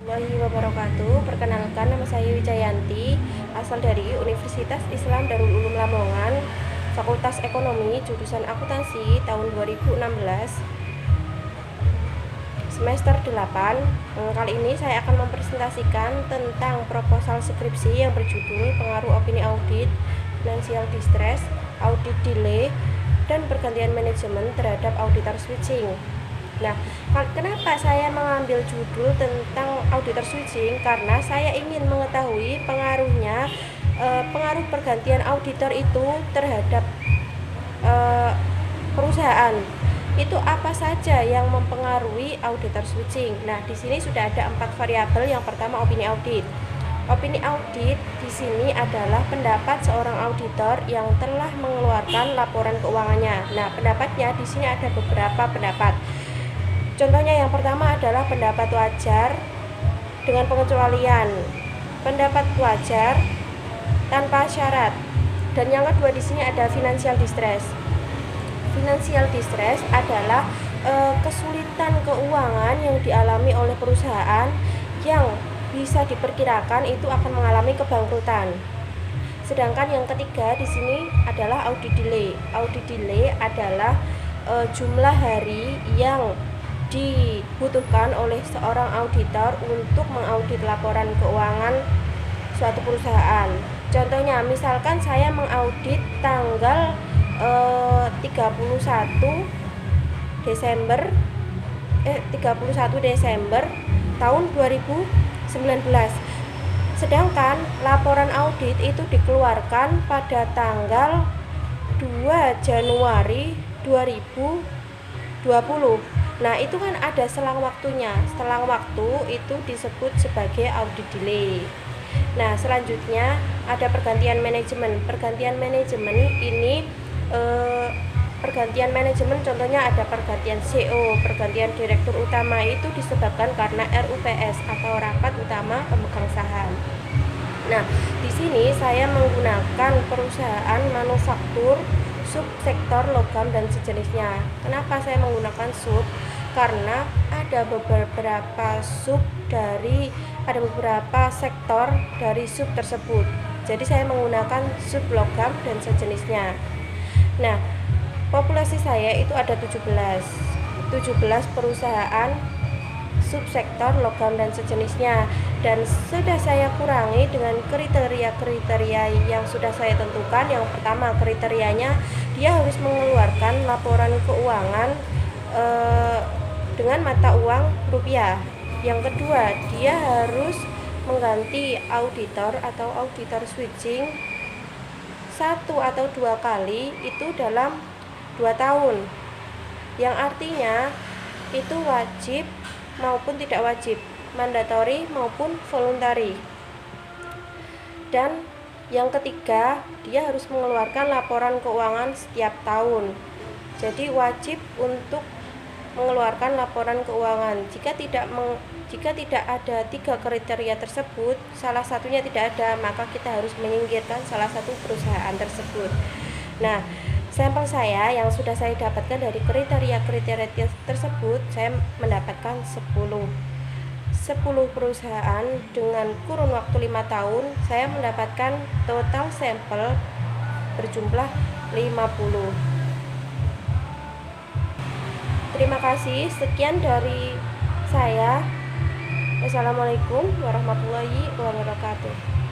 Warahmatullahi wabarakatuh. Perkenalkan, nama saya Wijayanti, asal dari Universitas Islam Darul Ulum Lamongan, Fakultas Ekonomi, jurusan Akuntansi, tahun 2016, semester 8. Kali ini saya akan mempresentasikan tentang proposal skripsi yang berjudul Pengaruh Opini Audit, Financial Distress, Audit Delay, dan Pergantian Manajemen terhadap Auditor Switching. Nah, kenapa saya mengambil judul tentang auditor switching? Karena saya ingin mengetahui pengaruh pergantian auditor itu terhadap perusahaan. Itu apa saja yang mempengaruhi auditor switching? Nah, di sini sudah ada 4 variabel. Yang pertama, opini audit. Opini audit di sini adalah pendapat seorang auditor yang telah mengeluarkan laporan keuangannya. Nah, pendapatnya di sini ada beberapa pendapat. Contohnya yang pertama adalah pendapat wajar dengan pengecualian, pendapat wajar tanpa syarat, dan yang kedua di sini ada financial distress. Financial distress adalah kesulitan keuangan yang dialami oleh perusahaan yang bisa diperkirakan itu akan mengalami kebangkrutan. Sedangkan yang ketiga di sini adalah audit delay. Audit delay adalah jumlah hari yang dibutuhkan oleh seorang auditor untuk mengaudit laporan keuangan suatu perusahaan. Contohnya, misalkan saya mengaudit tanggal 31 Desember tahun 2019. Sedangkan laporan audit itu dikeluarkan pada tanggal 2 Januari 2020. Nah, itu kan ada selang waktunya. Selang waktu itu disebut sebagai audit delay. Nah, selanjutnya ada pergantian manajemen. Pergantian manajemen ini pergantian manajemen contohnya ada pergantian CEO, pergantian direktur utama, itu disebabkan karena RUPS atau rapat utama pemegang saham. Nah, di sini saya menggunakan perusahaan manufaktur subsektor logam dan sejenisnya. Kenapa saya menggunakan sub? Karena ada beberapa sektor dari sub tersebut. Jadi saya menggunakan sub logam dan sejenisnya. Nah, populasi saya itu ada 17 perusahaan subsektor logam dan sejenisnya, dan sudah saya kurangi dengan kriteria-kriteria yang sudah saya tentukan. Yang pertama, kriterianya dia harus mengeluarkan laporan keuangan dengan mata uang rupiah. Yang kedua, dia harus mengganti auditor atau auditor switching 1 atau 2 kali itu dalam 2 tahun, yang artinya itu wajib maupun tidak wajib, mandatory maupun voluntary. Dan yang ketiga, dia harus mengeluarkan laporan keuangan setiap tahun. Jadi wajib untuk mengeluarkan laporan keuangan. Jika tidak ada 3 kriteria tersebut, salah satunya tidak ada, maka kita harus menyingkirkan salah satu perusahaan tersebut. Nah, sampel saya yang sudah saya dapatkan dari kriteria-kriteria tersebut, saya mendapatkan 10 perusahaan dengan kurun waktu 5 tahun. Saya mendapatkan total sampel berjumlah 50. Terima kasih, sekian dari saya. Wassalamualaikum warahmatullahi wabarakatuh.